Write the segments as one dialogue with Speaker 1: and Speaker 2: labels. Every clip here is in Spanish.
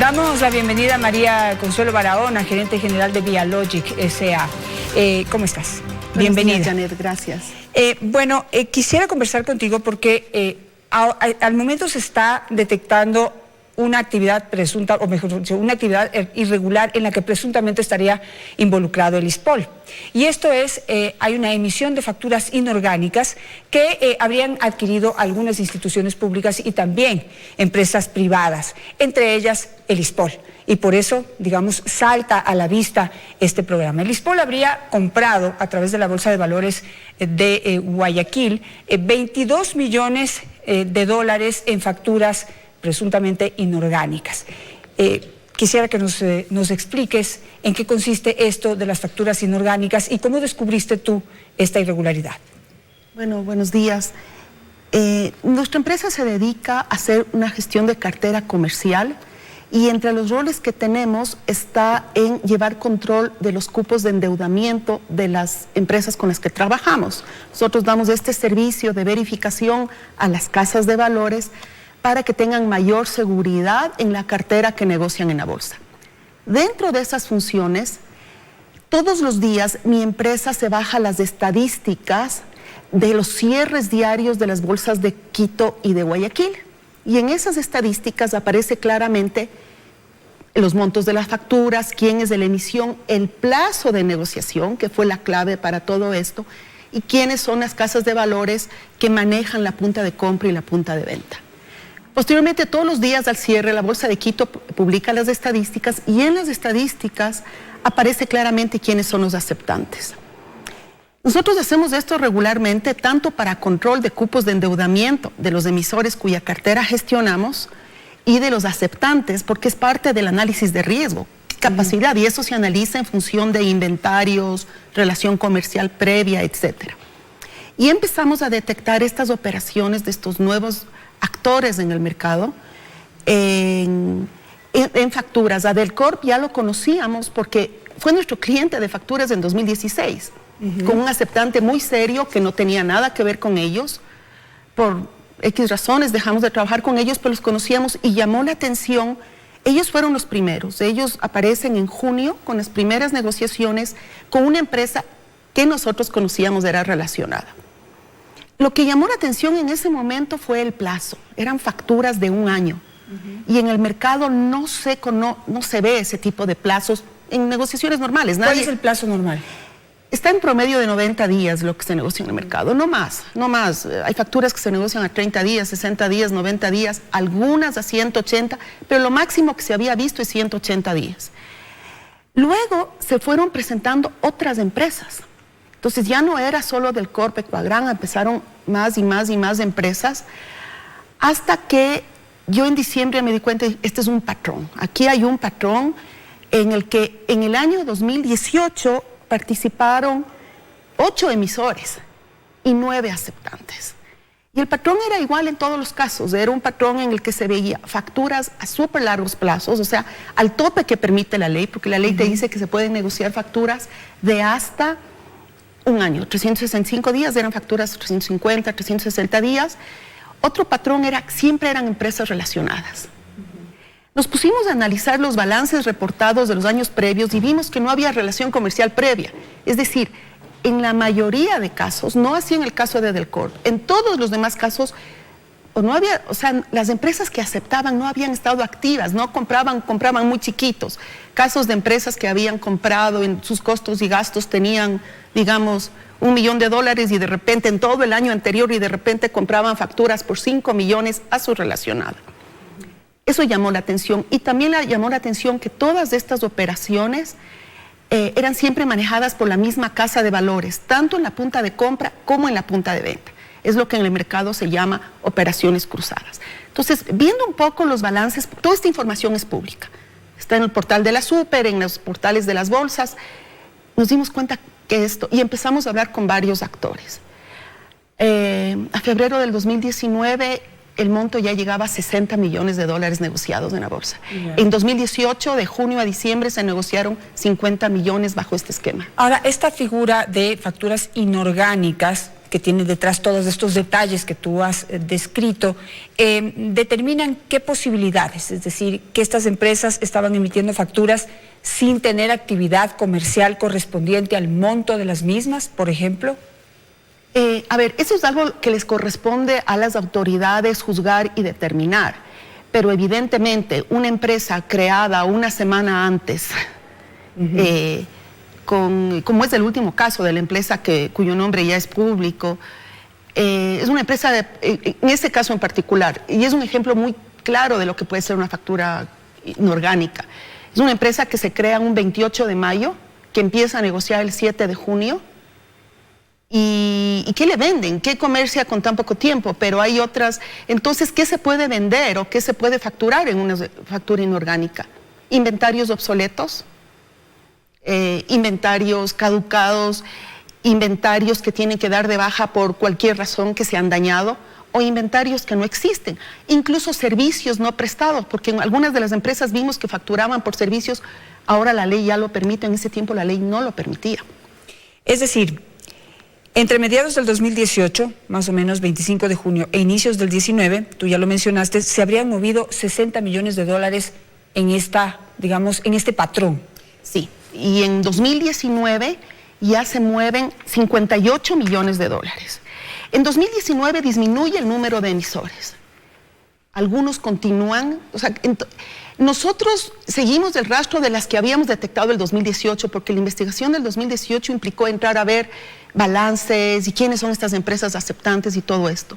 Speaker 1: Damos la bienvenida a María Consuelo Barahona, gerente general de Vialogic S.A. ¿Cómo estás? Bienvenida.
Speaker 2: Buenos días, Janet, gracias.
Speaker 1: Quisiera conversar contigo porque al momento se está detectando una actividad presunta, o mejor dicho, una actividad irregular en la que presuntamente estaría involucrado el ISPOL. Y esto es, hay una emisión de facturas inorgánicas que habrían adquirido algunas instituciones públicas y también empresas privadas, entre ellas el ISPOL. Y por eso, digamos, salta a la vista este programa. El ISPOL habría comprado a través de la Bolsa de Valores de Guayaquil 22 millones de dólares en facturas presuntamente inorgánicas. Quisiera que nos expliques en qué consiste esto de las facturas inorgánicas y cómo descubriste tú esta irregularidad.
Speaker 2: Bueno, buenos días. Nuestra empresa se dedica a hacer una gestión de cartera comercial y entre los roles que tenemos está en llevar control de los cupos de endeudamiento de las empresas con las que trabajamos. Nosotros damos este servicio de verificación a las casas de valores para que tengan mayor seguridad en la cartera que negocian en la bolsa. Dentro de esas funciones, todos los días mi empresa se baja las estadísticas de los cierres diarios de las bolsas de Quito y de Guayaquil. Y en esas estadísticas aparece claramente los montos de las facturas, quién es de la emisión, el plazo de negociación, que fue la clave para todo esto, y quiénes son las casas de valores que manejan la punta de compra y la punta de venta. Posteriormente, todos los días al cierre, la Bolsa de Quito publica las estadísticas y en las estadísticas aparece claramente quiénes son los aceptantes. Nosotros hacemos esto regularmente tanto para control de cupos de endeudamiento de los emisores cuya cartera gestionamos y de los aceptantes, porque es parte del análisis de riesgo, capacidad, y eso se analiza en función de inventarios, relación comercial previa, etc. Y empezamos a detectar estas operaciones de estos nuevos actores en el mercado, en facturas. Adelcorp ya lo conocíamos porque fue nuestro cliente de facturas en 2016, con un aceptante muy serio que no tenía nada que ver con ellos. Por X razones dejamos de trabajar con ellos, pero los conocíamos y llamó la atención. Ellos fueron los primeros, ellos aparecen en junio con las primeras negociaciones con una empresa que nosotros conocíamos, era relacionada. Lo que llamó la atención en ese momento fue el plazo, eran facturas de un año. Y en el mercado no se ve ese tipo de plazos en negociaciones normales.
Speaker 1: ¿Cuál es el plazo normal?
Speaker 2: Está en promedio de 90 días lo que se negocia en el mercado, no más. Hay facturas que se negocian a 30 días, 60 días, 90 días, algunas a 180, pero lo máximo que se había visto es 180 días. Luego se fueron presentando otras empresas. Entonces ya no era solo Adelcorp, Ecuagran, empezaron más y más y más empresas, hasta que yo en diciembre me di cuenta, este es un patrón. Aquí hay un patrón en el que en el año 2018 participaron 8 emisores y 9 aceptantes. Y el patrón era igual en todos los casos, era un patrón en el que se veía facturas a súper largos plazos, o sea, al tope que permite la ley, porque la ley te dice que se pueden negociar facturas de hasta un año, 365 días, eran facturas 350, 360 días. Otro patrón siempre eran empresas relacionadas. Nos pusimos a analizar los balances reportados de los años previos y vimos que no había relación comercial previa. Es decir, en la mayoría de casos, no así en el caso de Adelcorp, en todos los demás casos, las empresas que aceptaban no habían estado activas, no compraban muy chiquitos. Casos de empresas que habían comprado en sus costos y gastos tenían, digamos, $1 millón y de repente en todo el año anterior y de repente compraban facturas por 5 millones a su relacionado. Eso llamó la atención y también llamó la atención que todas estas operaciones eran siempre manejadas por la misma casa de valores, tanto en la punta de compra como en la punta de venta. Es lo que en el mercado se llama operaciones cruzadas. Entonces, viendo un poco los balances, toda esta información es pública. Está en el portal de la Super, en los portales de las bolsas. Nos dimos cuenta que y empezamos a hablar con varios actores. A febrero del 2019, el monto ya llegaba a $60 millones negociados en la bolsa. En 2018, de junio a diciembre, se negociaron 50 millones bajo este esquema.
Speaker 1: Ahora, esta figura de facturas inorgánicas que tiene detrás todos estos detalles que tú has descrito, determinan qué posibilidades, es decir, que estas empresas estaban emitiendo facturas sin tener actividad comercial correspondiente al monto de las mismas, por ejemplo.
Speaker 2: A ver, eso es algo que les corresponde a las autoridades juzgar y determinar, pero evidentemente una empresa creada una semana antes, como es el último caso de la empresa cuyo nombre ya es público, es una empresa, en este caso en particular, y es un ejemplo muy claro de lo que puede ser una factura inorgánica. Es una empresa que se crea un 28 de mayo, que empieza a negociar el 7 de junio, ¿y qué le venden? ¿Qué comercia con tan poco tiempo? Pero hay otras, entonces, ¿qué se puede vender o qué se puede facturar en una factura inorgánica? Inventarios obsoletos, inventarios caducados, inventarios que tienen que dar de baja por cualquier razón que se han dañado, o inventarios que no existen, incluso servicios no prestados, porque en algunas de las empresas vimos que facturaban por servicios, ahora la ley ya lo permite, en ese tiempo la ley no lo permitía.
Speaker 1: Es decir, entre mediados del 2018, más o menos 25 de junio, e inicios del 19, tú ya lo mencionaste, se habrían movido 60 millones de dólares en esta, digamos, en este patrón.
Speaker 2: Sí, y en 2019 ya se mueven 58 millones de dólares. En 2019 disminuye el número de emisores. Algunos continúan, o sea, nosotros seguimos el rastro de las que habíamos detectado el 2018, porque la investigación del 2018 implicó entrar a ver balances y quiénes son estas empresas aceptantes y todo esto.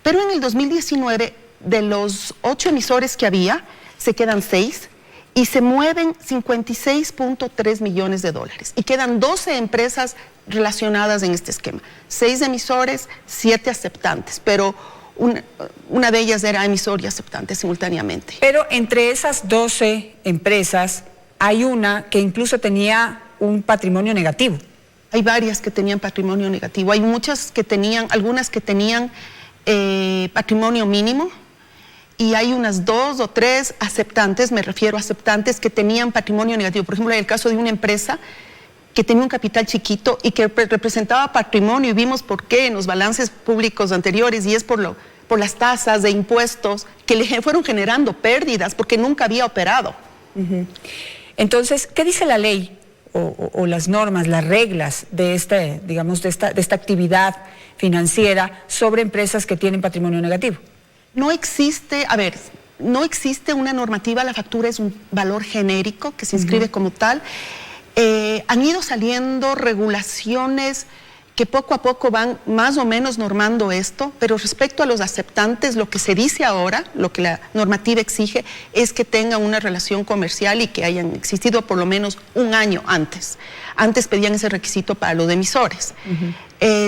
Speaker 2: Pero en el 2019, de los 8 emisores que había, se quedan 6 y se mueven 56.3 millones de dólares. Y quedan 12 empresas relacionadas en este esquema. 6 emisores, 7 aceptantes, pero una de ellas era emisor y aceptante simultáneamente.
Speaker 1: Pero entre esas 12 empresas hay una que incluso tenía un patrimonio negativo.
Speaker 2: Hay varias que tenían patrimonio negativo. Hay muchas que tenían, algunas que tenían patrimonio mínimo, y hay unas 2 o 3 aceptantes, me refiero a aceptantes que tenían patrimonio negativo. Por ejemplo, en el caso de una empresa que tenía un capital chiquito y que representaba patrimonio, y vimos por qué en los balances públicos anteriores, y es por las tasas de impuestos que le fueron generando pérdidas porque nunca había operado.
Speaker 1: Entonces, ¿qué dice la ley o las normas, las reglas de esta actividad financiera sobre empresas que tienen patrimonio negativo?
Speaker 2: No existe, no existe una normativa, la factura es un valor genérico que se inscribe como tal. Han ido saliendo regulaciones que poco a poco van más o menos normando esto, pero respecto a los aceptantes, lo que se dice ahora, lo que la normativa exige, es que tengan una relación comercial y que hayan existido por lo menos un año antes. Antes pedían ese requisito para los emisores.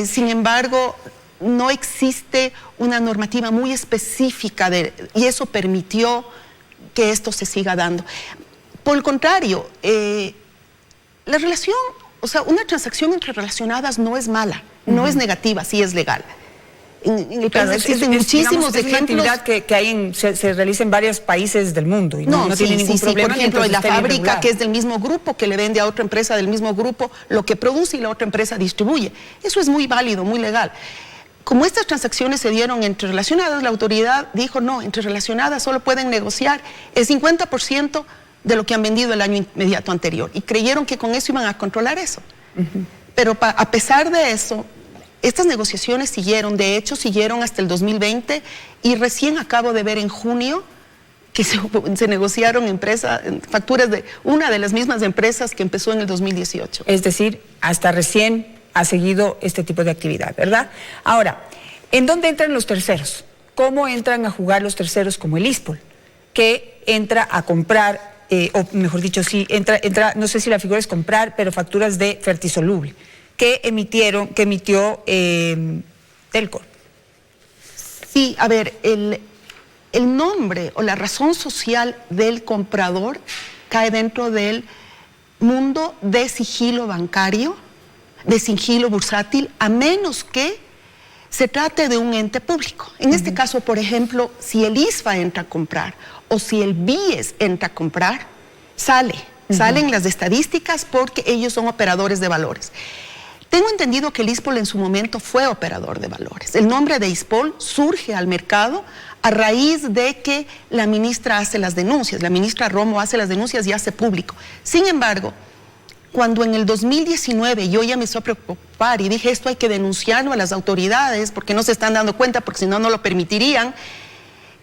Speaker 2: Sin embargo, no existe una normativa muy específica y eso permitió que esto se siga dando. Por el contrario, la relación, o sea, una transacción entre relacionadas no es mala, no es negativa, sí es legal. En el país existen muchísimos ejemplos. Es una actividad
Speaker 1: que se realiza en varios países del mundo y no tiene ningún problema.
Speaker 2: Por ejemplo, en la fábrica que es del mismo grupo, que le vende a otra empresa del mismo grupo lo que produce y la otra empresa distribuye. Eso es muy válido, muy legal. Como estas transacciones se dieron entre relacionadas, la autoridad dijo, no, entre relacionadas solo pueden negociar el 50% de lo que han vendido el año inmediato anterior. Y creyeron que con eso iban a controlar eso. Pero a pesar de eso, estas negociaciones siguieron, de hecho siguieron hasta el 2020, y recién acabo de ver en junio que se negociaron facturas de una de las mismas empresas que empezó en el 2018.
Speaker 1: Es decir, hasta recién ha seguido este tipo de actividad, ¿verdad? Ahora, ¿en dónde entran los terceros? ¿Cómo entran a jugar los terceros como el ISPOL? Que entra a comprar, o mejor dicho, sí, entra, no sé si la figura es comprar, pero facturas de Fertisoluble, que emitió Telcor.
Speaker 2: Sí, a ver, el nombre o la razón social del comprador cae dentro del mundo de sigilo bancario, de sigilo bursátil, a menos que se trate de un ente público. En este caso, por ejemplo, si el ISFA entra a comprar o si el BIES entra a comprar, salen las estadísticas porque ellos son operadores de valores. Tengo entendido que el ISPOL en su momento fue operador de valores. El nombre de ISPOL surge al mercado a raíz de que la ministra hace las denuncias, la ministra Romo hace las denuncias y hace público. Sin embargo, cuando en el 2019 yo ya me hizo preocupar y dije esto hay que denunciarlo a las autoridades porque no se están dando cuenta, porque si no, no lo permitirían,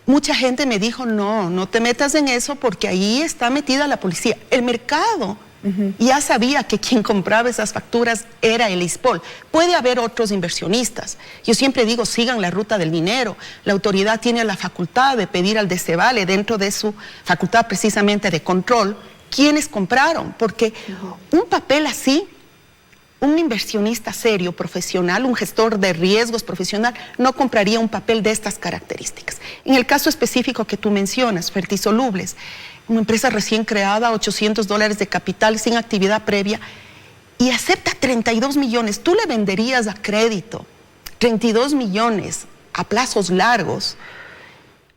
Speaker 2: mucha gente me dijo no te metas en eso porque ahí está metida la policía. El mercado ya sabía que quien compraba esas facturas era el ISPOL. Puede haber otros inversionistas. Yo siempre digo, sigan la ruta del dinero. La autoridad tiene la facultad de pedir al DCVALE, dentro de su facultad precisamente de control, quiénes compraron. Porque un papel así, un inversionista serio, profesional, un gestor de riesgos profesional, no compraría un papel de estas características. En el caso específico que tú mencionas, Fertisolubles, una empresa recién creada, $800 de capital sin actividad previa y acepta 32 millones. Tú le venderías a crédito 32 millones a plazos largos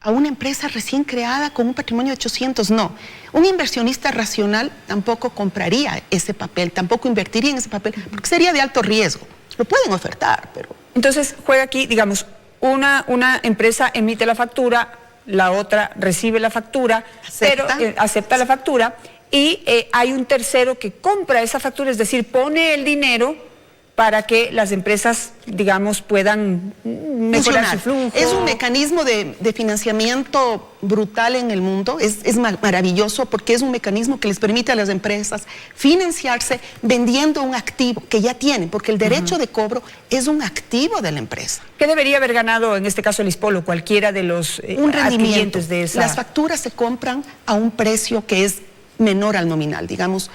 Speaker 2: a una empresa recién creada con un patrimonio de 800, no. Un inversionista racional tampoco compraría ese papel, tampoco invertiría en ese papel, porque sería de alto riesgo. Lo pueden ofertar, pero...
Speaker 1: Entonces, juega aquí, digamos, una empresa emite la factura, la otra recibe la factura,
Speaker 2: ¿Acepta?
Speaker 1: pero acepta la factura y hay un tercero que compra esa factura, es decir, pone el dinero para que las empresas, digamos, puedan mejorar su flujo.
Speaker 2: Es un mecanismo de financiamiento brutal en el mundo, es maravilloso porque es un mecanismo que les permite a las empresas financiarse vendiendo un activo que ya tienen, porque el derecho de cobro es un activo de la empresa.
Speaker 1: ¿Qué debería haber ganado en este caso el ISPOL o cualquiera de los
Speaker 2: un rendimiento
Speaker 1: adquirientes de esa?
Speaker 2: Las facturas se compran a un precio que es menor al nominal, digamos,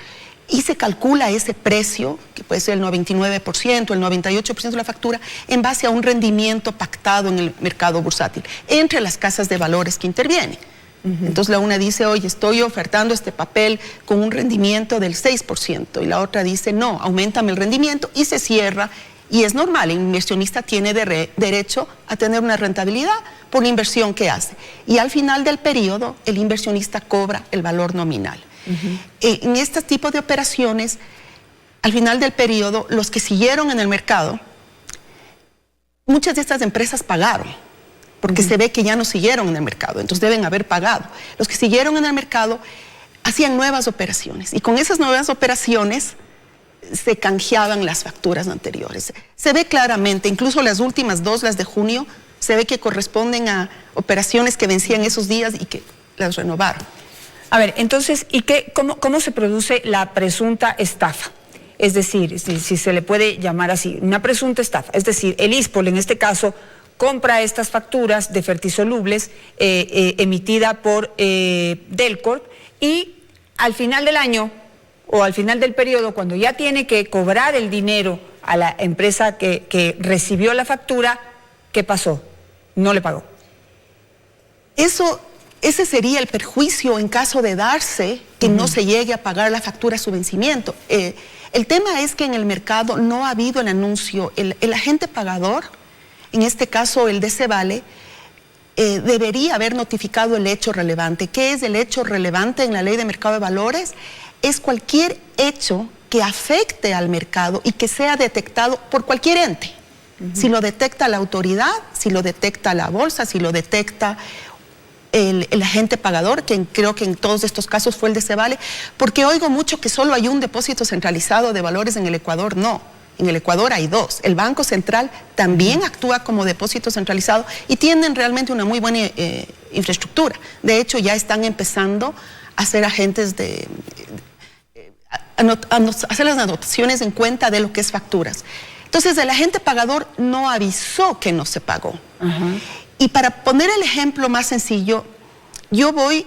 Speaker 2: y se calcula ese precio, que puede ser el 99%, el 98% de la factura, en base a un rendimiento pactado en el mercado bursátil, entre las casas de valores que intervienen. Entonces la una dice, oye, estoy ofertando este papel con un rendimiento del 6%, y la otra dice, no, auméntame el rendimiento, y se cierra, y es normal, el inversionista tiene derecho a tener una rentabilidad por la inversión que hace. Y al final del periodo, el inversionista cobra el valor nominal. En este tipo de operaciones, al final del periodo, los que siguieron en el mercado, muchas de estas empresas pagaron, porque se ve que ya no siguieron en el mercado, entonces deben haber pagado. Los que siguieron en el mercado hacían nuevas operaciones, y con esas nuevas operaciones se canjeaban las facturas anteriores. Se ve claramente, incluso las últimas dos, las de junio, se ve que corresponden a operaciones que vencían esos días y que las renovaron.
Speaker 1: A ver, entonces, ¿y cómo se produce la presunta estafa? Es decir, si se le puede llamar así, una presunta estafa. Es decir, el ISPOL, en este caso, compra estas facturas de Fertisolubles emitida por Delcorp y al final del año o al final del periodo, cuando ya tiene que cobrar el dinero a la empresa que recibió la factura, ¿qué pasó? No le pagó.
Speaker 2: Ese sería el perjuicio en caso de darse que no se llegue a pagar la factura a su vencimiento. El tema es que en el mercado no ha habido el anuncio. El agente pagador, en este caso el DCVALE, debería haber notificado el hecho relevante. ¿Qué es el hecho relevante en la Ley de Mercado de Valores? Es cualquier hecho que afecte al mercado y que sea detectado por cualquier ente. Si lo detecta la autoridad, si lo detecta la bolsa, si lo detecta el agente pagador, que creo que en todos estos casos fue el DCVALE, porque oigo mucho que solo hay un depósito centralizado de valores en el Ecuador. No, en el Ecuador hay dos. El Banco Central también actúa como depósito centralizado y tienen realmente una muy buena infraestructura. De hecho, ya están empezando a ser agentes hacer las anotaciones en cuenta de lo que es facturas. Entonces, el agente pagador no avisó que no se pagó. Y para poner el ejemplo más sencillo, yo voy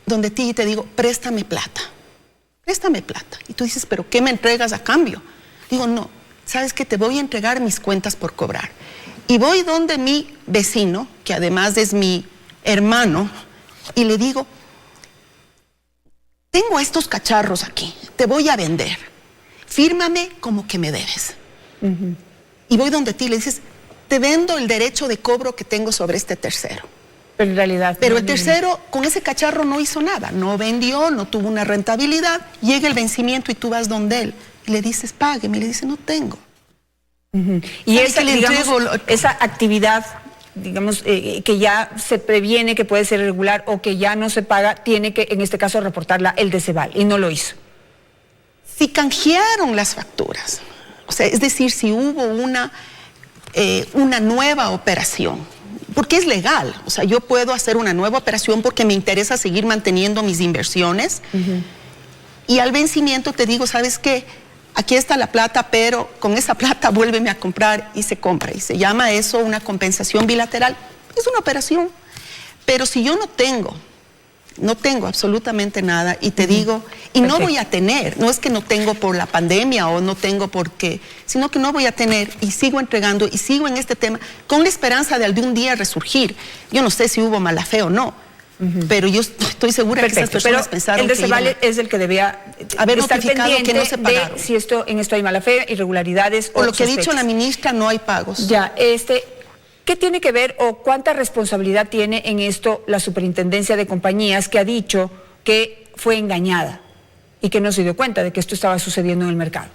Speaker 2: donde ti y te digo, préstame plata. Y tú dices, ¿pero qué me entregas a cambio? Digo, no, ¿sabes qué? Te voy a entregar mis cuentas por cobrar. Y voy donde mi vecino, que además es mi hermano, y le digo, tengo estos cacharros aquí, te voy a vender. Fírmame como que me debes. Y voy donde ti y le dices, te vendo el derecho de cobro que tengo sobre este tercero.
Speaker 1: Pero en realidad...
Speaker 2: Pero el tercero con ese cacharro no hizo nada, no vendió, no tuvo una rentabilidad, llega el vencimiento y tú vas donde él y le dices, págueme, y le dice, no tengo.
Speaker 1: Y esa, digamos, esa actividad, digamos, que ya se previene que puede ser irregular o que ya no se paga, tiene que, en este caso, reportarla el DECEVAL, y no lo hizo.
Speaker 2: Si canjearon las facturas, o sea, es decir, si hubo una nueva operación, porque es legal, o sea, yo puedo hacer una nueva operación porque me interesa seguir manteniendo mis inversiones, y al vencimiento te digo, ¿sabes qué? Aquí está la plata, pero con esa plata vuélveme a comprar, y se compra, y se llama eso una compensación bilateral. Es una operación, pero si yo no tengo absolutamente nada, y te digo, y no voy a tener, no es que no tengo por la pandemia o no tengo porque, sino que no voy a tener, y sigo entregando y sigo en este tema con la esperanza de algún día resurgir. Yo no sé si hubo mala fe o no, pero yo estoy segura que esas personas pensaron
Speaker 1: el DECEVAL es el que debía
Speaker 2: haber
Speaker 1: estar
Speaker 2: notificado
Speaker 1: pendiente
Speaker 2: que no se pagaron.
Speaker 1: De si en esto hay mala fe, irregularidades o
Speaker 2: lo que
Speaker 1: sospechas.
Speaker 2: ha dicho la ministra, no hay pagos.
Speaker 1: Ya, ¿qué tiene que ver o cuánta responsabilidad tiene en esto la Superintendencia de Compañías, que ha dicho que fue engañada y que no se dio cuenta de que esto estaba sucediendo en el mercado?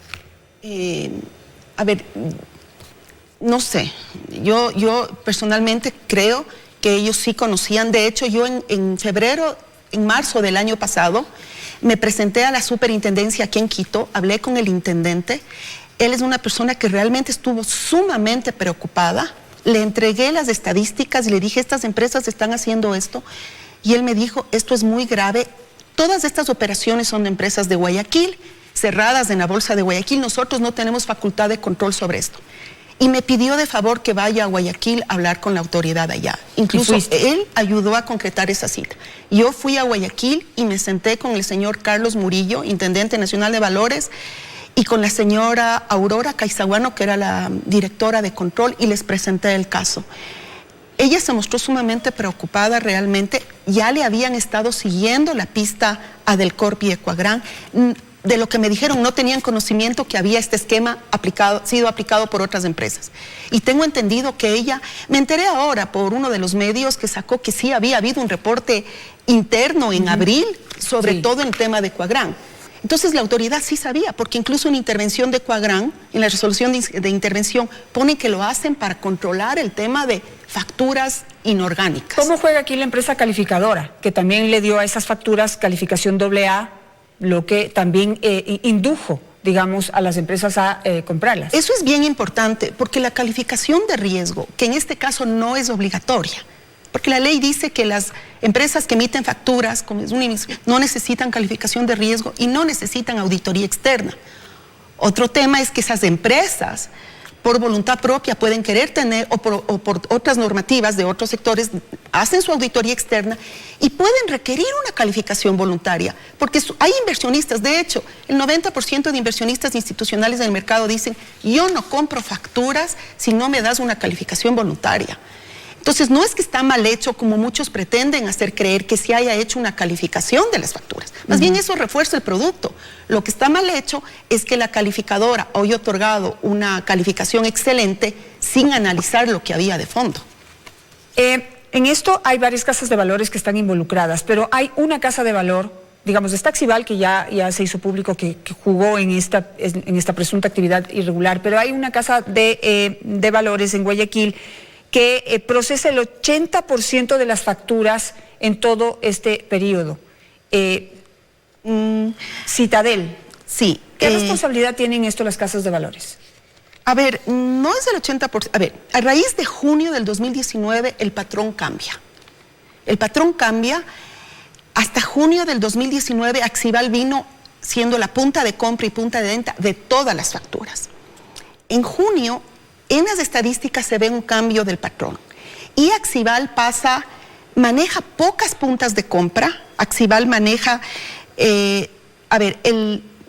Speaker 2: A ver, no sé, yo personalmente creo que ellos sí conocían. De hecho, yo en marzo del año pasado, me presenté a la superintendencia aquí en Quito, hablé con el intendente. Él es una persona que realmente estuvo sumamente preocupada. Le entregué las estadísticas y le dije, estas empresas están haciendo esto, y él me dijo, esto es muy grave. Todas estas operaciones son de empresas de Guayaquil, cerradas en la bolsa de Guayaquil. Nosotros no tenemos facultad de control sobre esto. Y me pidió de favor que vaya a Guayaquil a hablar con la autoridad allá. Incluso él ayudó a concretar esa cita. Yo fui a Guayaquil y me senté con el señor Carlos Murillo, intendente nacional de valores, y con la señora Aurora Caizaguano, que era la directora de control, y les presenté el caso. Ella se mostró sumamente preocupada realmente. Ya le habían estado siguiendo la pista a Delcorp y Ecuagran. De lo que me dijeron, no tenían conocimiento que había este esquema sido aplicado por otras empresas. Y tengo entendido que ella, me enteré ahora por uno de los medios que sacó que sí había habido un reporte interno en abril, sobre todo en tema de Ecuagran. Entonces la autoridad sí sabía, porque incluso en intervención de Ecuagran, en la resolución de intervención, pone que lo hacen para controlar el tema de facturas inorgánicas.
Speaker 1: ¿Cómo juega aquí la empresa calificadora, que también le dio a esas facturas calificación AA, lo que también indujo, digamos, a las empresas a comprarlas?
Speaker 2: Eso es bien importante, porque la calificación de riesgo, que en este caso no es obligatoria, porque la ley dice que las empresas que emiten facturas no necesitan calificación de riesgo y no necesitan auditoría externa. Otro tema es que esas empresas, por voluntad propia, pueden querer tener, o por otras normativas de otros sectores, hacen su auditoría externa y pueden requerir una calificación voluntaria, porque hay inversionistas. De hecho, el 90% de inversionistas institucionales en el mercado dicen, yo no compro facturas si no me das una calificación voluntaria. Entonces, no es que está mal hecho, como muchos pretenden hacer creer, que se haya hecho una calificación de las facturas. Más bien eso refuerza el producto. Lo que está mal hecho es que la calificadora haya otorgado una calificación excelente sin analizar lo que había de fondo.
Speaker 1: En esto hay varias casas de valores que están involucradas, pero hay una casa de valor, digamos, de Taxival, que ya se hizo público, que jugó en esta presunta actividad irregular, pero hay una casa de valores en Guayaquil que procesa el 80% de las facturas en todo este periodo. Citadel.
Speaker 2: Sí.
Speaker 1: ¿Qué responsabilidad tienen esto las casas de valores?
Speaker 2: A ver, no es el 80%. A ver, a raíz de junio del 2019 el patrón cambia. El patrón cambia. Hasta junio del 2019 Axival vino siendo la punta de compra y punta de venta de todas las facturas. En junio, en las estadísticas se ve un cambio del patrón y Axival maneja pocas puntas de compra. Axival maneja,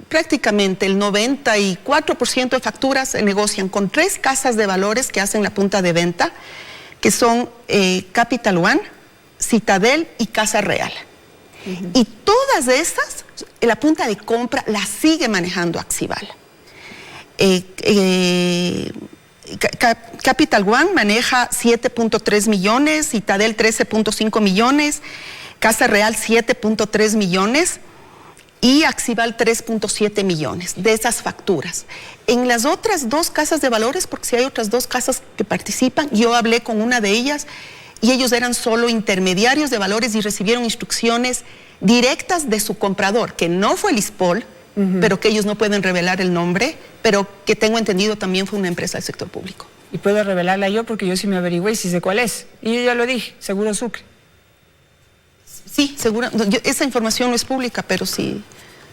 Speaker 2: prácticamente el 94% de facturas se negocian con 3 casas de valores que hacen la punta de venta, que son Capital One, Citadel y Casa Real. Y todas esas, la punta de compra la sigue manejando Axival. Capital One maneja 7.3 millones, Citadel 13.5 millones, Casa Real 7.3 millones. y Axival 3.7 millones de esas facturas. En las otras dos casas de valores, porque si hay otras dos casas que participan, yo hablé con una de ellas y ellos eran solo intermediarios de valores y recibieron instrucciones directas de su comprador, que no fue el ISPOL, pero que ellos no pueden revelar el nombre, pero que tengo entendido también fue una empresa del sector público.
Speaker 1: Y puedo revelarla yo porque yo sí me averigüé y sí sé cuál es. Y yo ya lo dije, Seguro Sucre.
Speaker 2: Sí, seguro. Esa información no es pública, pero sí.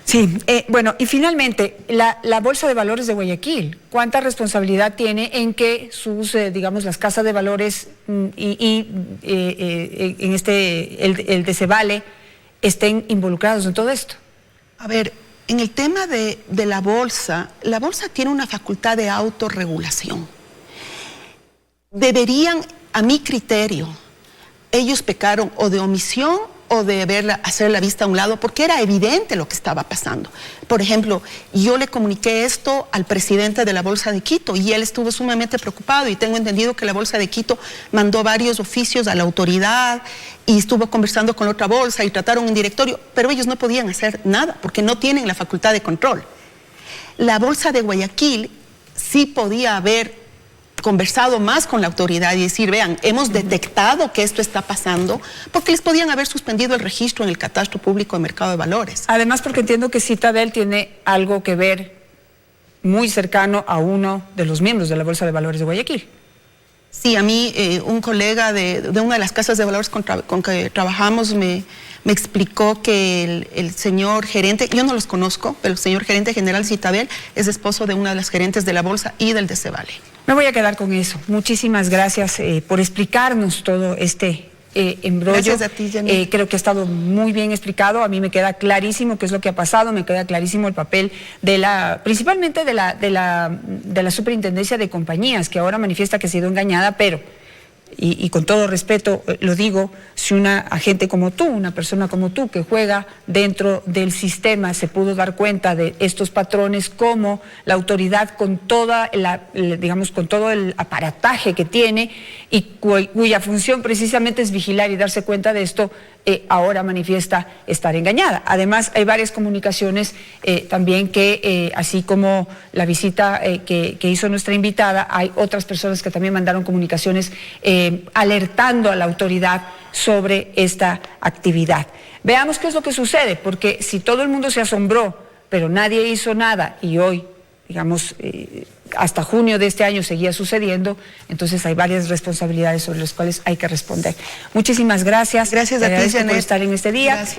Speaker 1: Sí, bueno, y finalmente, la Bolsa de Valores de Guayaquil, ¿cuánta responsabilidad tiene en que sus, digamos, las casas de valores en el Decebale estén involucrados en todo esto?
Speaker 2: A ver, en el tema de la bolsa tiene una facultad de autorregulación. Deberían, a mi criterio, ellos pecaron o de omisión o de hacer la vista a un lado, porque era evidente lo que estaba pasando. Por ejemplo, yo le comuniqué esto al presidente de la Bolsa de Quito y él estuvo sumamente preocupado, y tengo entendido que la Bolsa de Quito mandó varios oficios a la autoridad y estuvo conversando con otra bolsa y trataron en directorio, pero ellos no podían hacer nada porque no tienen la facultad de control. La Bolsa de Guayaquil sí podía haber conversado más con la autoridad y decir, vean, hemos detectado que esto está pasando, porque les podían haber suspendido el registro en el Catastro Público de Mercado de Valores.
Speaker 1: Además, porque entiendo que Citadel tiene algo que ver muy cercano a uno de los miembros de la Bolsa de Valores de Guayaquil.
Speaker 2: Sí, a mí un colega de una de las casas de valores con que trabajamos me explicó que el señor gerente, yo no los conozco, pero el señor gerente general Citadel es esposo de una de las gerentes de la Bolsa y del Decebale.
Speaker 1: Me voy a quedar con eso. Muchísimas gracias por explicarnos todo este embrollo.
Speaker 2: Gracias a ti, Janet.
Speaker 1: Creo que ha estado muy bien explicado. A mí me queda clarísimo qué es lo que ha pasado, me queda clarísimo el papel principalmente de la Superintendencia de Compañías, que ahora manifiesta que ha sido engañada, pero, y con todo respeto lo digo, si una agente como tú, una persona como tú que juega dentro del sistema se pudo dar cuenta de estos patrones, como la autoridad con toda digamos, con todo el aparataje que tiene y cuya función precisamente es vigilar y darse cuenta de esto, ahora manifiesta estar engañada. Además, hay varias comunicaciones también que, así como la visita que hizo nuestra invitada, hay otras personas que también mandaron comunicaciones alertando a la autoridad sobre esta actividad. Veamos qué es lo que sucede, porque si todo el mundo se asombró, pero nadie hizo nada y hoy, digamos, hasta junio de este año seguía sucediendo, entonces hay varias responsabilidades sobre las cuales hay que responder. Muchísimas gracias.
Speaker 2: Gracias a ti, Janet,
Speaker 1: por estar en este día.
Speaker 2: Gracias.